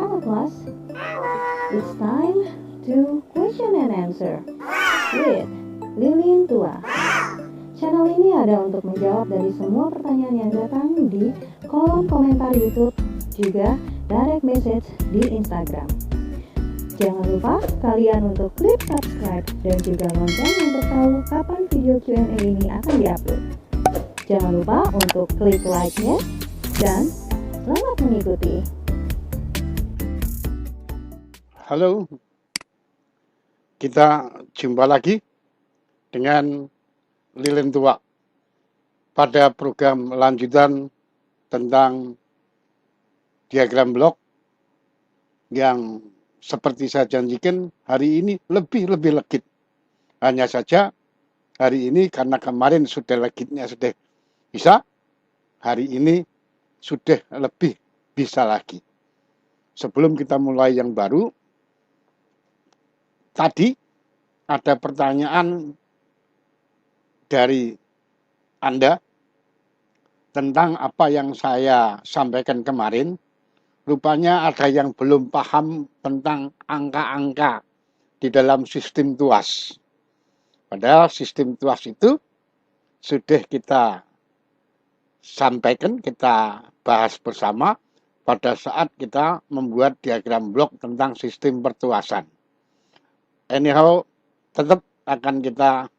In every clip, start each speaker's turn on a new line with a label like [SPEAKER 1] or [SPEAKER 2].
[SPEAKER 1] Hello class, it's time to question and answer with Lilin Tua. Channel ini ada untuk menjawab dari semua pertanyaan yang datang di kolom komentar YouTube, juga direct message di Instagram. Jangan lupa kalian untuk klik subscribe dan juga lonceng untuk tahu kapan video Q&A ini akan diupload. Jangan lupa untuk klik like-nya dan selamat mengikuti.
[SPEAKER 2] Halo, kita jumpa lagi dengan Lilin Tua pada program lanjutan tentang diagram blok yang seperti saya janjikan hari ini lebih legit. Hanya saja hari ini karena kemarin sudah legitnya sudah bisa, hari ini sudah lebih bisa lagi. Sebelum kita mulai yang baru, tadi ada pertanyaan dari Anda tentang apa yang saya sampaikan kemarin. Rupanya ada yang belum paham tentang angka-angka di dalam sistem tuas. Padahal sistem tuas itu sudah kita sampaikan, kita bahas bersama pada saat kita membuat diagram blok tentang sistem pertuasan. Anyhow, tetap akan kita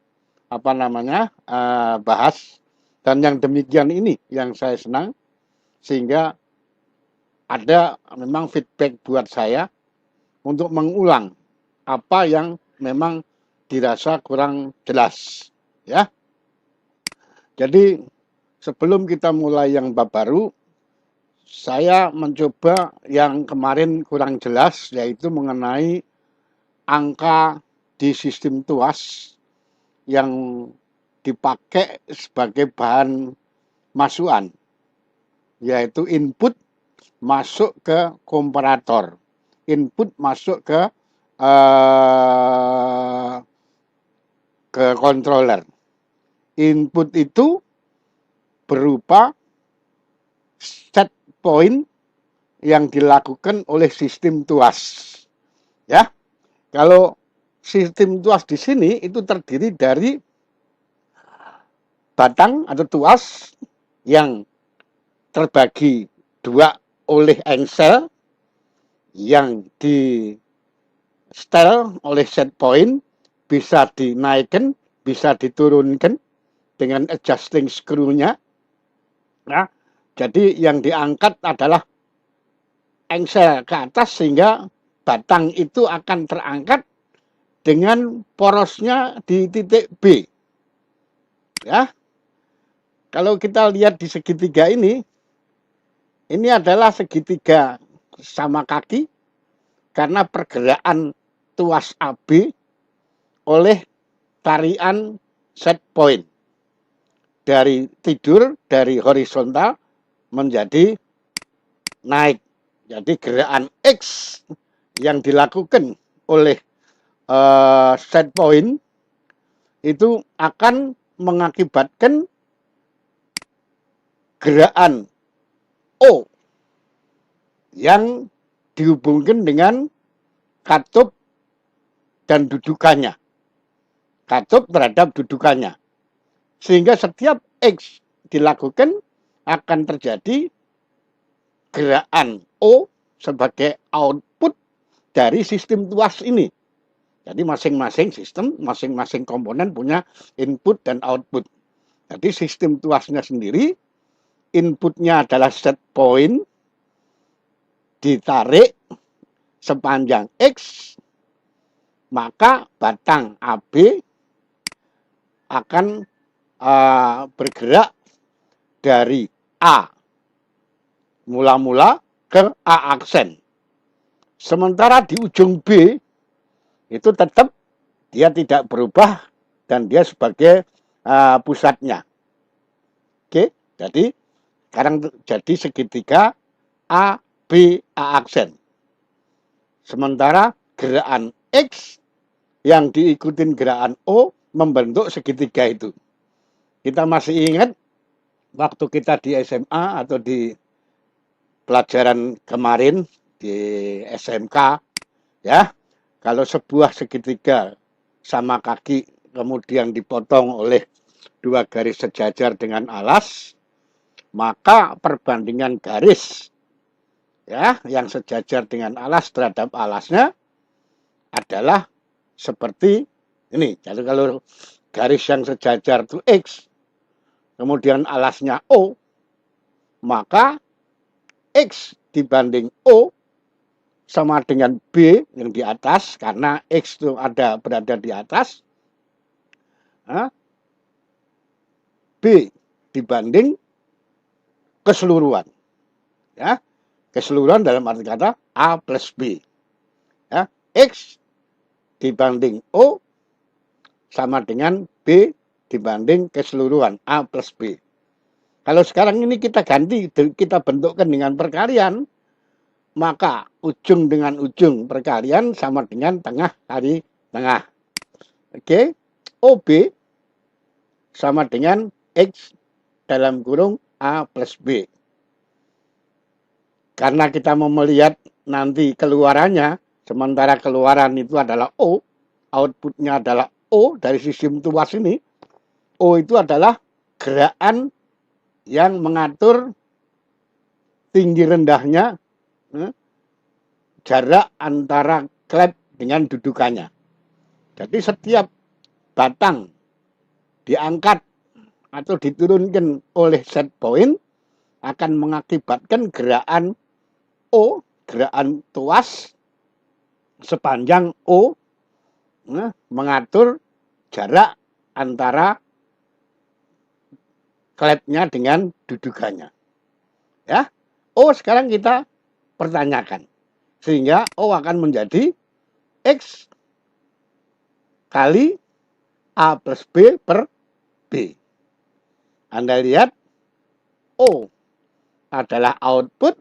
[SPEAKER 2] bahas, dan yang demikian ini yang saya senang, sehingga ada memang feedback buat saya untuk mengulang apa yang memang dirasa kurang jelas, ya. Jadi sebelum kita mulai yang bab baru, saya mencoba yang kemarin kurang jelas, yaitu mengenai angka di sistem tuas yang dipakai sebagai bahan masukan, yaitu input masuk ke komparator, input masuk ke controller. Input itu berupa set point yang dilakukan oleh sistem tuas, ya. Kalau sistem tuas di sini itu terdiri dari batang atau tuas yang terbagi dua oleh engsel yang di setel oleh set point, bisa dinaikkan, bisa diturunkan dengan adjusting screw-nya. Nah, jadi yang diangkat adalah engsel ke atas sehingga batang itu akan terangkat dengan porosnya di titik B. Ya. Kalau kita lihat di segitiga ini adalah segitiga sama kaki karena pergerakan tuas AB oleh tarian set point. Dari tidur, dari horizontal menjadi naik. Jadi gerakan X yang dilakukan oleh set point itu akan mengakibatkan gerakan O yang dihubungkan dengan katup dan dudukannya. Katup terhadap dudukannya. Sehingga setiap X dilakukan akan terjadi gerakan O sebagai output dari sistem tuas ini. Jadi masing-masing sistem, masing-masing komponen punya input dan output. Jadi sistem tuasnya sendiri, inputnya adalah set point, ditarik sepanjang X, maka batang AB akan bergerak dari A mula-mula ke A aksen. Sementara di ujung B itu tetap dia tidak berubah dan dia sebagai pusatnya. Oke, jadi sekarang jadi segitiga A, B, A aksen. Sementara gerakan X yang diikutin gerakan O membentuk segitiga itu. Kita masih ingat waktu kita di SMA atau di pelajaran kemarin di SMK ya. Kalau sebuah segitiga sama kaki kemudian dipotong oleh dua garis sejajar dengan alas, maka perbandingan garis ya yang sejajar dengan alas terhadap alasnya adalah seperti ini. Jadi kalau garis yang sejajar itu X, kemudian alasnya O, maka X dibanding O sama dengan B yang di atas, karena X itu berada di atas, B dibanding keseluruhan. Ya, keseluruhan dalam arti kata A plus B. Ya, X dibanding O sama dengan B dibanding keseluruhan A plus B. Kalau sekarang ini kita ganti, kita bentukkan dengan perkalian, maka ujung dengan ujung perkalian sama dengan tengah kali tengah. Oke, OB sama dengan X dalam kurung A plus B. Karena kita mau melihat nanti keluarannya, sementara keluaran itu adalah O, outputnya adalah O dari sistem tuas ini. O itu adalah gerakan yang mengatur tinggi rendahnya jarak antara klep dengan dudukannya. Jadi setiap batang diangkat atau diturunkan oleh set point akan mengakibatkan gerakan O, gerakan tuas sepanjang O mengatur jarak antara klepnya dengan dudukannya. Ya, O sekarang kita pertanyakan. Sehingga O akan menjadi X kali A plus B per B. Anda lihat O adalah output,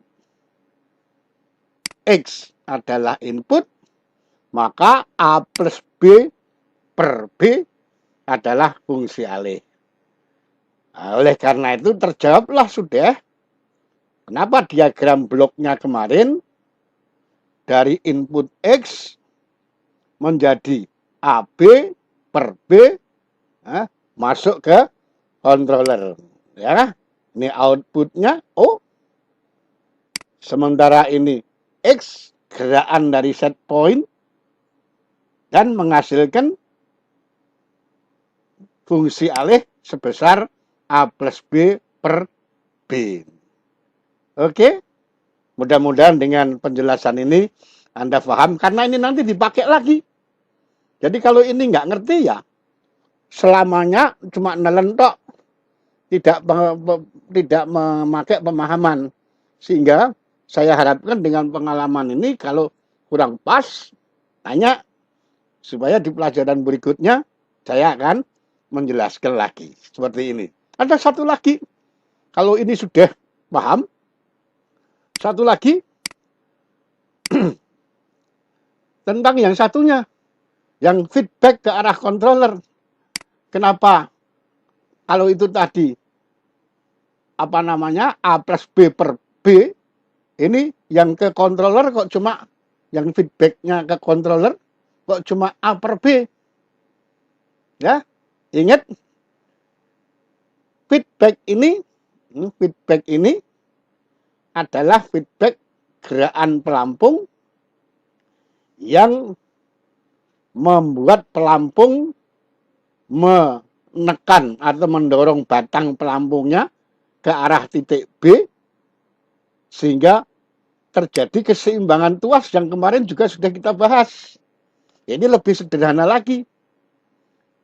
[SPEAKER 2] X adalah input, maka A plus B per B adalah fungsi alih. Nah, oleh karena itu terjawablah sudah kenapa diagram bloknya kemarin dari input X menjadi AB per B masuk ke controller. Ya, ini outputnya O. Sementara ini X gerakan dari set point dan menghasilkan fungsi alih sebesar A plus B per B. Oke, mudah-mudahan dengan penjelasan ini Anda paham, karena ini nanti dipakai lagi. Jadi kalau ini nggak ngerti ya, selamanya cuma nelentok, tidak memakai pemahaman. Sehingga saya harapkan dengan pengalaman ini kalau kurang pas, tanya supaya di pelajaran berikutnya saya akan menjelaskan lagi seperti ini. Ada satu lagi, kalau ini sudah paham, satu lagi tentang yang satunya, yang feedback ke arah controller. Kenapa kalau itu tadi A plus B per B, ini yang ke controller kok cuma, yang feedbacknya ke controller kok cuma A per B. Ya, ingat feedback ini adalah feedback gerakan pelampung yang membuat pelampung menekan atau mendorong batang pelampungnya ke arah titik B sehingga terjadi keseimbangan tuas yang kemarin juga sudah kita bahas. Ini lebih sederhana lagi,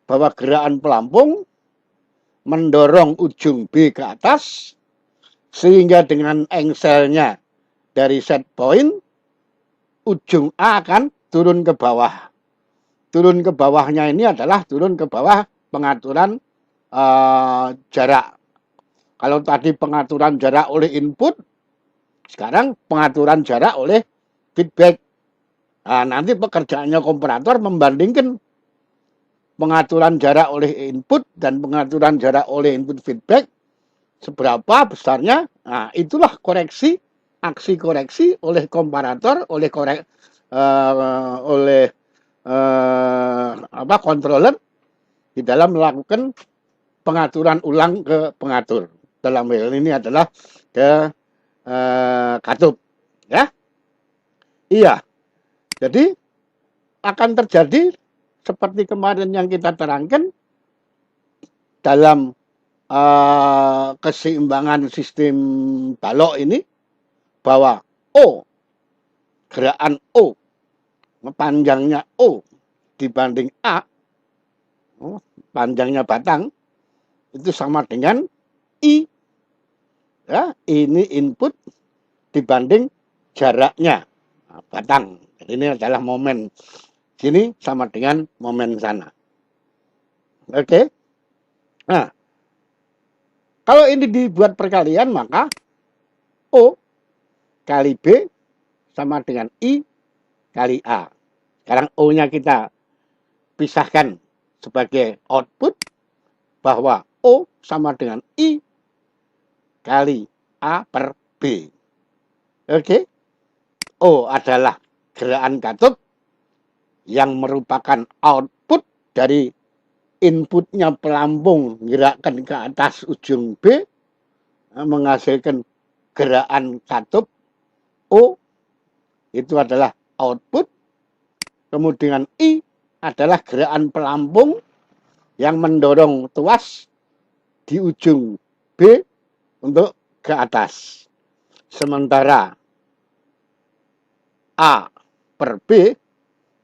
[SPEAKER 2] bahwa gerakan pelampung mendorong ujung B ke atas sehingga dengan engselnya dari set point ujung A akan turun ke bawah. Turun ke bawahnya ini adalah turun ke bawah pengaturan jarak. Kalau tadi pengaturan jarak oleh input, sekarang pengaturan jarak oleh feedback. Nah, nanti pekerjaannya komparator membandingkan pengaturan jarak oleh input dan pengaturan jarak oleh input feedback seberapa besarnya. Nah, itulah koreksi aksi koreksi oleh komparator, oleh controller di dalam melakukan pengaturan ulang ke pengatur. Dalam hal ini adalah ke katup, ya. Iya. Jadi akan terjadi seperti kemarin yang kita terangkan dalam keseimbangan sistem balok ini, bahwa O, gerakan O, panjangnya O dibanding A, panjangnya batang, itu sama dengan I. Ya, ini input dibanding jaraknya batang. Ini adalah momen sini sama dengan momen sana. Oke. Nah, kalau ini dibuat perkalian, maka O kali B sama dengan I kali A. Sekarang O-nya kita pisahkan sebagai output, bahwa O sama dengan I kali A per B. Oke. O adalah gerakan katup yang merupakan output dari inputnya pelampung gerakkan ke atas ujung B, menghasilkan gerakan katup O, itu adalah output. Kemudian I adalah gerakan pelampung yang mendorong tuas di ujung B untuk ke atas. Sementara A per B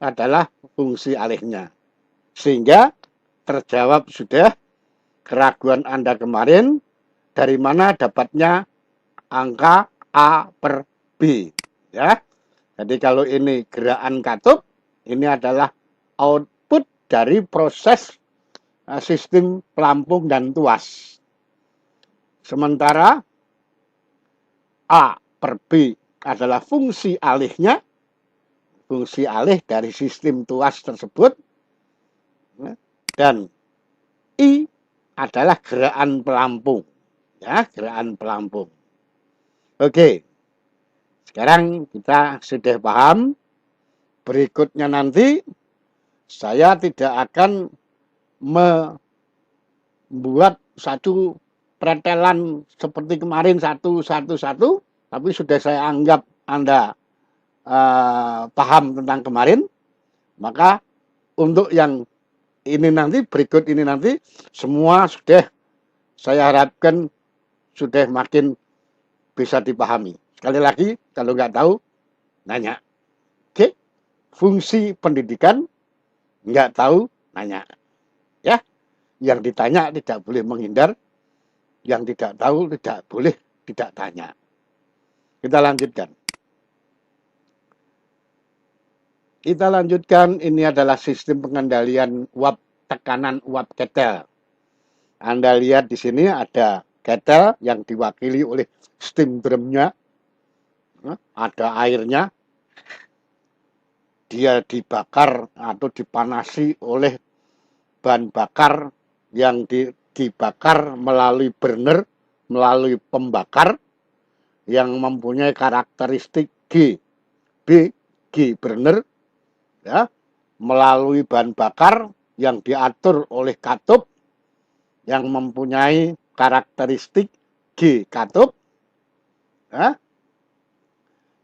[SPEAKER 2] adalah fungsi alihnya. Sehingga terjawab sudah keraguan Anda kemarin, dari mana dapatnya angka A per B. Ya. Jadi kalau ini gerakan katup, ini adalah output dari proses sistem pelampung dan tuas. Sementara A per B adalah fungsi alihnya, fungsi alih dari sistem tuas tersebut, dan I adalah gerakan pelampung, ya, gerakan pelampung. Oke, sekarang kita sudah paham. Berikutnya nanti saya tidak akan membuat satu pretelan seperti kemarin satu, tapi sudah saya anggap Anda paham tentang kemarin. Maka untuk yang ini nanti, berikut ini nanti, semua sudah saya harapkan sudah makin bisa dipahami. Sekali lagi, kalau nggak tahu, nanya. Oke, fungsi pendidikan, nggak tahu, nanya. Ya, yang ditanya tidak boleh menghindar, yang tidak tahu tidak boleh tidak tanya. Kita lanjutkan. Kita lanjutkan, ini adalah sistem pengendalian uap, tekanan uap ketel. Anda lihat di sini ada ketel yang diwakili oleh steam drumnya, ada airnya, dia dibakar atau dipanasi oleh bahan bakar yang dibakar melalui burner, melalui pembakar yang mempunyai karakteristik G burner, ya, melalui bahan bakar yang diatur oleh katup yang mempunyai karakteristik G katup, ya.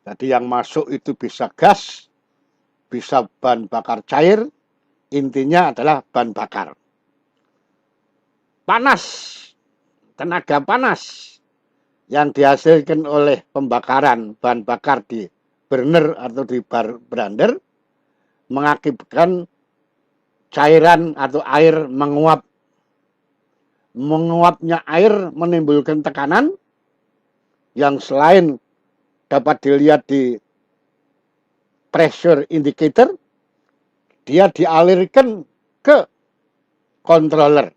[SPEAKER 2] Jadi yang masuk itu bisa gas, bisa bahan bakar cair, intinya adalah bahan bakar. Panas, tenaga panas yang dihasilkan oleh pembakaran bahan bakar di burner atau di brander mengakibatkan cairan atau air menguap. Menguapnya air menimbulkan tekanan yang selain dapat dilihat di pressure indicator, dia dialirkan ke controller.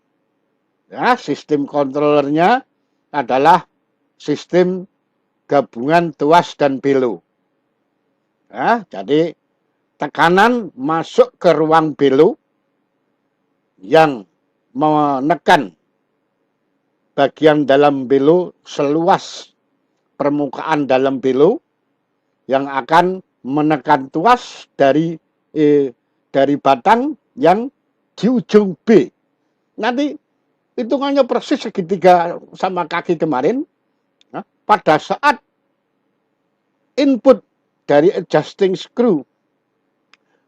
[SPEAKER 2] Ya, sistem controllernya adalah sistem gabungan tuas dan belo. Ya, jadi tekanan masuk ke ruang belo yang menekan bagian dalam belo seluas permukaan dalam belo yang akan menekan tuas dari batang yang di ujung B. Nanti hitungannya persis segitiga sama kaki kemarin. Nah, pada saat input dari adjusting screw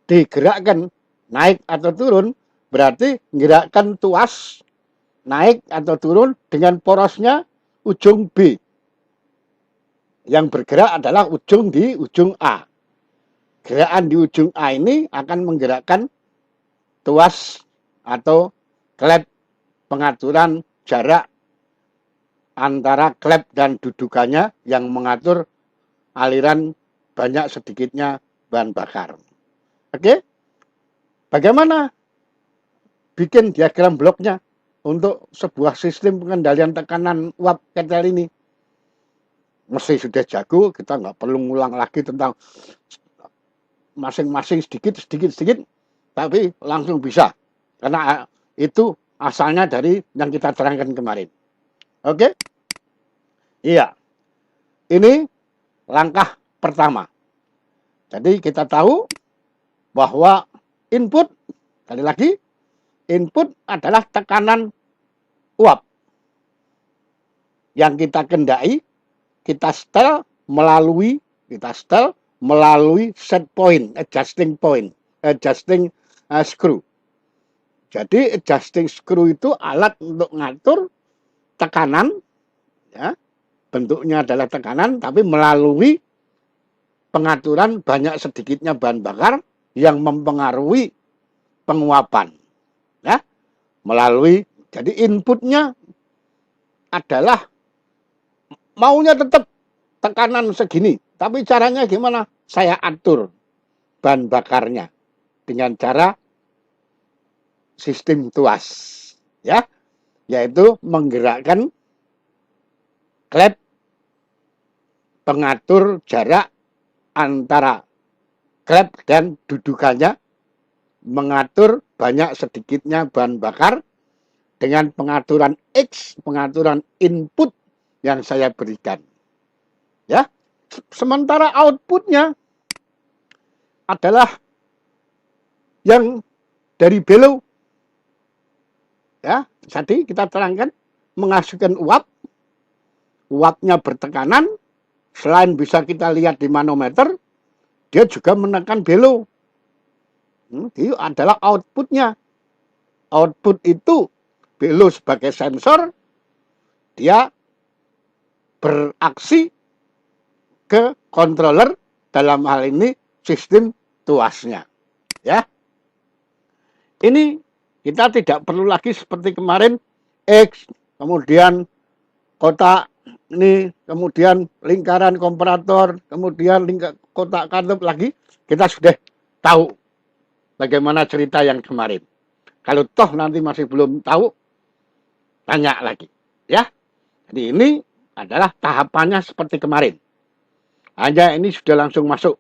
[SPEAKER 2] digerakkan naik atau turun, berarti menggerakkan tuas naik atau turun dengan porosnya ujung B. Yang bergerak adalah ujung di ujung A. Gerakan di ujung A ini akan menggerakkan tuas atau klep pengaturan jarak antara klep dan dudukannya yang mengatur aliran banyak sedikitnya bahan bakar. Oke? Bagaimana bikin diagram bloknya untuk sebuah sistem pengendalian tekanan uap ketel ini? Mesti sudah jago, kita nggak perlu ngulang lagi tentang masing-masing sedikit, tapi langsung bisa. Karena itu asalnya dari yang kita terangkan kemarin. Oke? Iya. Ini langkah pertama. Jadi kita tahu bahwa input, kali lagi, input adalah tekanan uap. Yang kita kendai, kita setel melalui set point, adjusting screw. Jadi adjusting screw itu alat untuk ngatur tekanan, ya, bentuknya adalah tekanan, tapi melalui pengaturan banyak sedikitnya bahan bakar yang mempengaruhi penguapan, ya, melalui. Jadi inputnya adalah maunya tetap tekanan segini, tapi caranya gimana? Saya atur bahan bakarnya dengan cara sistem tuas, ya, yaitu menggerakkan klep pengatur jarak antara klep dan dudukannya, mengatur banyak sedikitnya bahan bakar dengan pengaturan X, pengaturan input yang saya berikan. Ya, sementara outputnya adalah yang dari belo. Ya, tadi kita terangkan menghasilkan uap, uapnya bertekanan, selain bisa kita lihat di manometer, dia juga menekan belo. Itu adalah outputnya. Output itu belo sebagai sensor, dia beraksi ke controller, dalam hal ini sistem tuasnya. Ya, ini kita tidak perlu lagi seperti kemarin X, kemudian kotak ini, kemudian lingkaran komparator, kemudian kotak katup lagi. Kita sudah tahu bagaimana cerita yang kemarin. Kalau toh nanti masih belum tahu, tanya lagi. Ya, jadi ini adalah tahapannya seperti kemarin. Hanya ini sudah langsung masuk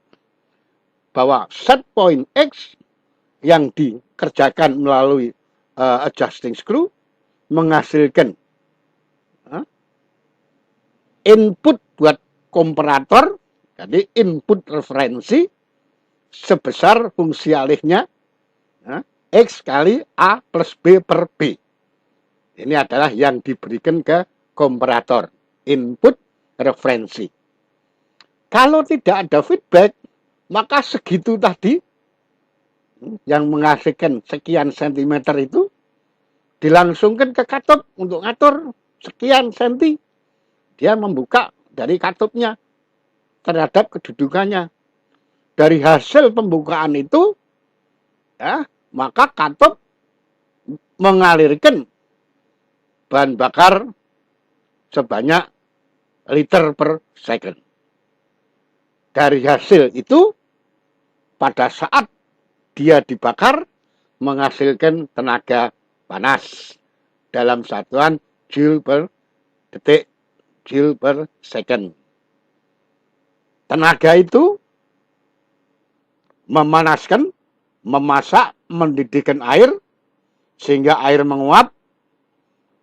[SPEAKER 2] bahwa set point X yang dikerjakan melalui adjusting screw menghasilkan input buat komparator, jadi input referensi sebesar fungsi alihnya X kali A plus B per B. Ini adalah yang diberikan ke komparator, input referensi. Kalau tidak ada feedback, maka segitu tadi yang menghasilkan sekian sentimeter itu dilangsungkan ke katup untuk ngatur sekian senti. Dia membuka dari katupnya terhadap kedudukannya. Dari hasil pembukaan itu, ya, maka katup mengalirkan bahan bakar sebanyak liter per second. Dari hasil itu, pada saat dia dibakar, menghasilkan tenaga panas dalam satuan joule per detik, joule per second. Tenaga itu memanaskan, memasak, mendidihkan air, sehingga air menguap,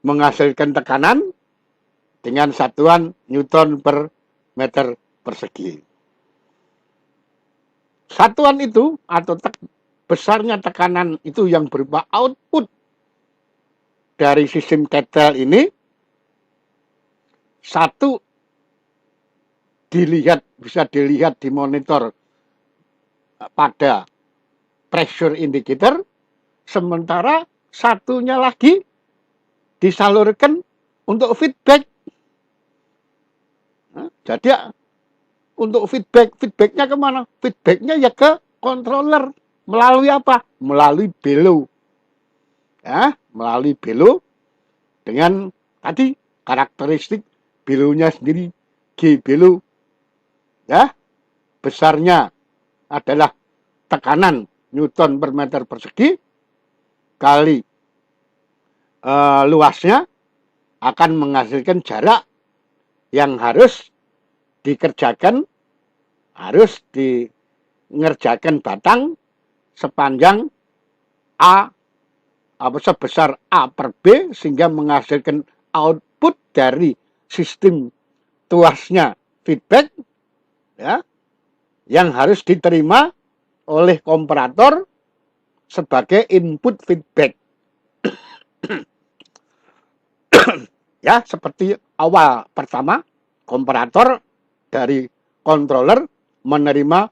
[SPEAKER 2] menghasilkan tekanan dengan satuan Newton per meter persegi. Satuan itu atau besarnya tekanan itu yang berupa output dari sistem ketel ini, satu bisa dilihat di monitor pada pressure indicator, sementara satunya lagi disalurkan untuk feedback. Jadi untuk feedbacknya kemana? Feedbacknya ya ke controller. Melalui apa? Melalui belo. Ya, melalui belo dengan tadi karakteristik belonya sendiri, G belo. Ya, besarnya adalah tekanan Newton per meter persegi kali luasnya akan menghasilkan jarak yang harus dikerjakan, harus dikerjakan batang sepanjang sebesar A per B, sehingga menghasilkan output dari sistem tuasnya feedback, ya, yang harus diterima oleh komparator sebagai input feedback. Ya, seperti awal pertama, komparator dari controller menerima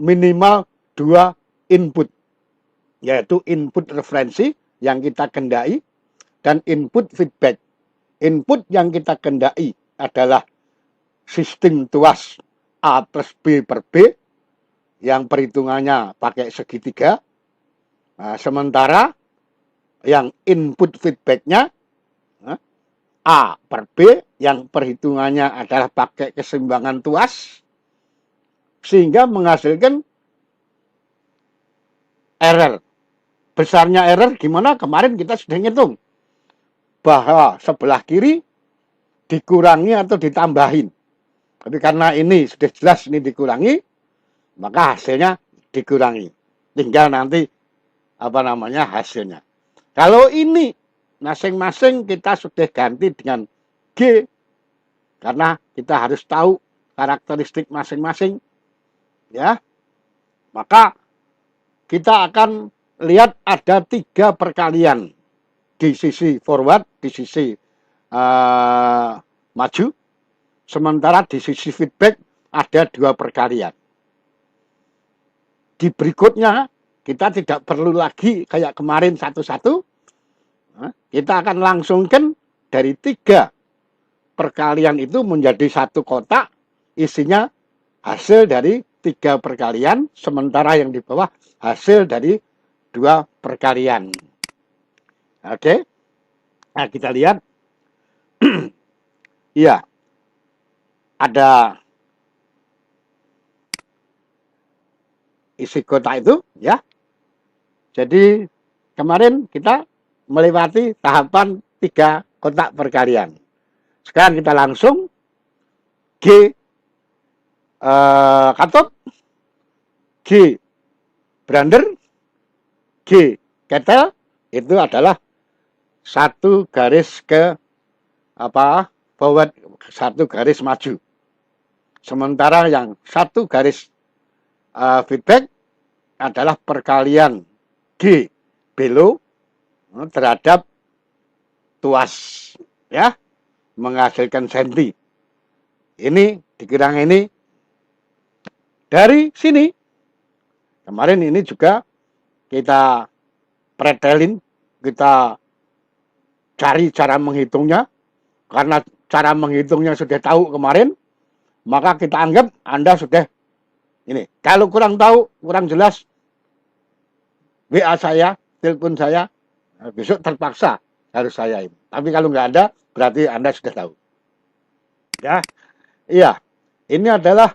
[SPEAKER 2] minimal 2 input, yaitu input referensi yang kita kendai dan input feedback. Input yang kita kendai adalah sistem tuas A plus B per B yang perhitungannya pakai segitiga. Nah, sementara yang input feedbacknya A per B yang perhitungannya adalah pakai keseimbangan tuas, sehingga menghasilkan error. Besarnya error gimana? Kemarin kita sudah ngitung bahwa sebelah kiri dikurangi atau ditambahin. Tapi karena ini sudah jelas ini dikurangi, maka hasilnya dikurangi. Tinggal nanti hasilnya. Kalau ini masing-masing kita sudah ganti dengan G, karena kita harus tahu karakteristik masing-masing, ya. Maka kita akan lihat ada 3 perkalian di sisi forward, di sisi maju, sementara di sisi feedback ada 2 perkalian. Di berikutnya kita tidak perlu lagi kayak kemarin satu-satu, kita akan langsungkan dari 3 perkalian itu menjadi 1 kotak, isinya hasil dari 3 perkalian, sementara yang di bawah hasil dari 2 perkalian. Oke, nah kita lihat, iya, ada isi kotak itu, ya. Jadi kemarin kita melewati tahapan 3 kotak perkalian. Sekarang kita langsung G katot, G brander, G ketel, itu adalah 1 garis ke forward, 1 garis maju. Sementara yang 1 garis feedback adalah perkalian G belo terhadap tuas, ya, menghasilkan senti. Ini dikirang ini dari sini. Kemarin ini juga kita pretelin, kita cari cara menghitungnya. Karena cara menghitungnya sudah tahu kemarin, maka kita anggap Anda sudah ini. Kalau kurang tahu, kurang jelas, WA saya, telepon saya, besok terpaksa harus saya ini. Tapi kalau nggak ada, berarti Anda sudah tahu. Ya, iya. Ini adalah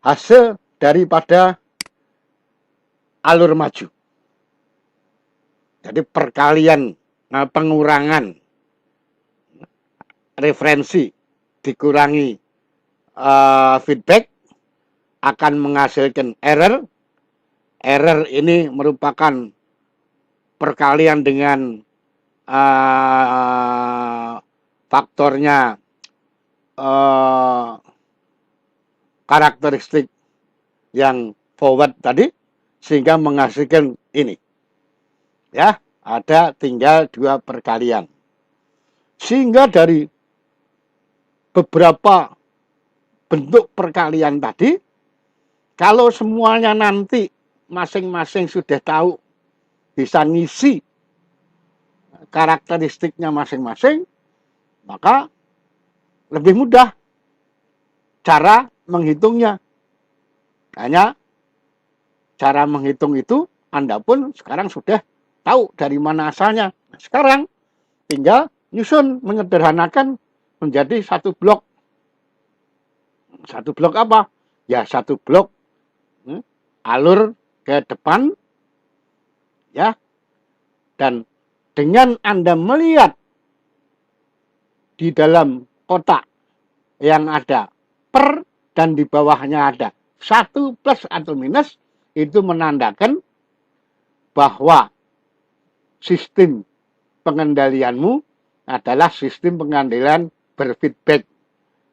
[SPEAKER 2] hasil daripada alur maju. Jadi perkalian pengurangan referensi dikurangi feedback akan menghasilkan error. Error ini merupakan perkalian dengan faktornya karakteristik yang forward tadi sehingga menghasilkan ini. Ya, ada tinggal 2 perkalian. Sehingga dari beberapa bentuk perkalian tadi, kalau semuanya nanti masing-masing sudah tahu bisa ngisi karakteristiknya masing-masing, maka lebih mudah cara menghitungnya. Hanya cara menghitung itu Anda pun sekarang sudah tahu dari mana asalnya. Sekarang tinggal nyusun, menyederhanakan menjadi satu blok. Satu blok apa? Ya satu blok alur ke depan, ya. Dan dengan Anda melihat di dalam kotak yang ada per dan di bawahnya ada 1 plus atau minus, itu menandakan bahwa sistem pengendalianmu adalah sistem pengendalian berfeedback,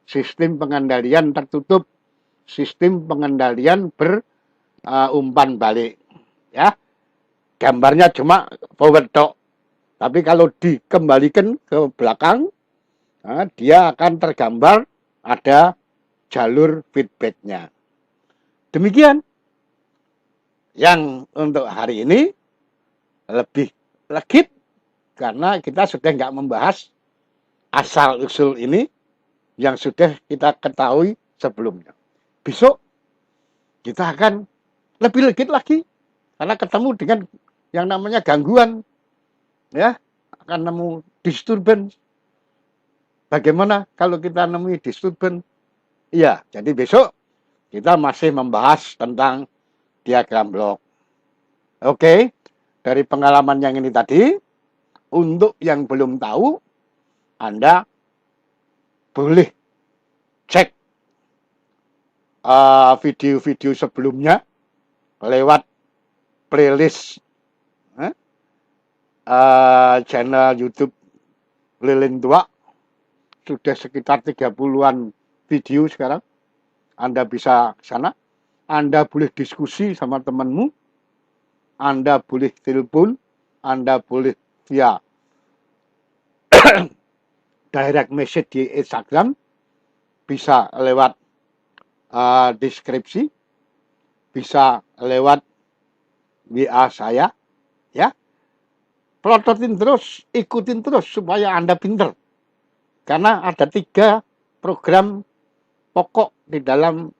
[SPEAKER 2] sistem pengendalian tertutup, sistem pengendalian berumpan balik. Ya, gambarnya cuma forward tok, tapi kalau dikembalikan ke belakang, nah, dia akan tergambar ada jalur feedbacknya. Demikian yang untuk hari ini lebih legit karena kita sudah nggak membahas asal-usul ini yang sudah kita ketahui sebelumnya. Besok kita akan lebih legit lagi karena ketemu dengan yang namanya gangguan, ya, akan nemu disturbance. Bagaimana kalau kita nemui disturbance? Iya, jadi besok kita masih membahas tentang diagram blok. Oke, dari pengalaman yang ini tadi, untuk yang belum tahu, Anda boleh cek video-video sebelumnya lewat playlist channel YouTube Lilin Tua. Sudah sekitar 30-an video sekarang. Anda bisa ke sana. Anda boleh diskusi sama temanmu. Anda boleh telepon. Anda boleh via direct message di Instagram. Bisa lewat deskripsi. Bisa lewat WA saya. Ya. Pelototin terus, ikutin terus supaya Anda pinter. Karena ada 3 program pokok di dalam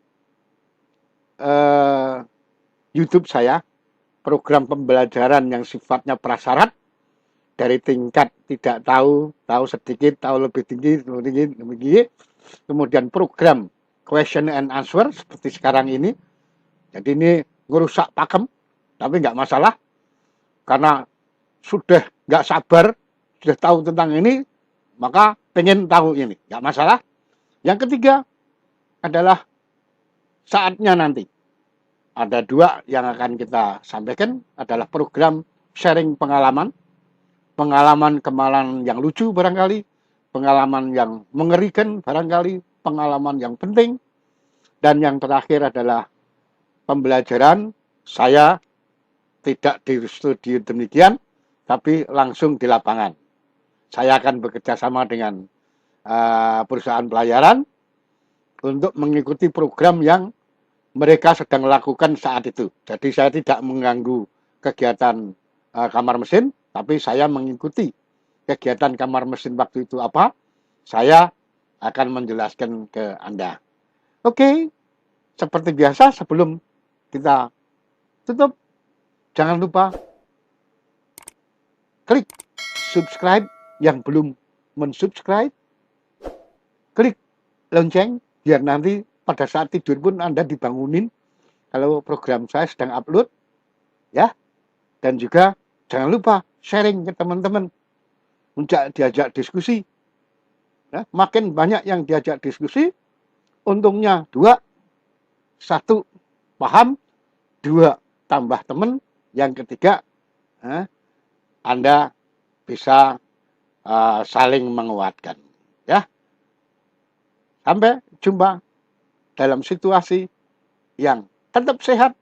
[SPEAKER 2] YouTube saya. Program pembelajaran yang sifatnya prasyarat dari tingkat tidak tahu, tahu sedikit, tahu lebih tinggi, lebih tinggi. Kemudian program question and answer seperti sekarang ini. Jadi ini ngerusak pakem, tapi nggak masalah karena sudah nggak sabar, sudah tahu tentang ini, maka pengen tahu ini, nggak masalah. Yang ketiga adalah saatnya nanti. Ada 2 yang akan kita sampaikan adalah program sharing pengalaman, pengalaman yang lucu barangkali, pengalaman yang mengerikan barangkali, pengalaman yang penting, dan yang terakhir adalah pembelajaran saya tidak di studio demikian, tapi langsung di lapangan. Saya akan bekerja sama dengan perusahaan pelayaran untuk mengikuti program yang mereka sedang lakukan saat itu. Jadi saya tidak mengganggu kegiatan kamar mesin, tapi saya mengikuti kegiatan kamar mesin waktu itu apa. Saya akan menjelaskan ke Anda. Oke, seperti biasa sebelum kita tutup, jangan lupa klik subscribe yang belum mensubscribe, klik lonceng biar nanti pada saat tidur pun Anda dibangunin kalau program saya sedang upload, ya. Dan juga jangan lupa sharing ke teman-teman, diajak diskusi. Ya, makin banyak yang diajak diskusi, untungnya 2, 1 paham, 2 tambah teman, yang ketiga Anda bisa saling menguatkan. Ya, sampai jumpa dalam situasi yang tetap sehat,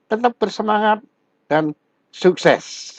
[SPEAKER 2] tetap bersemangat, dan sukses.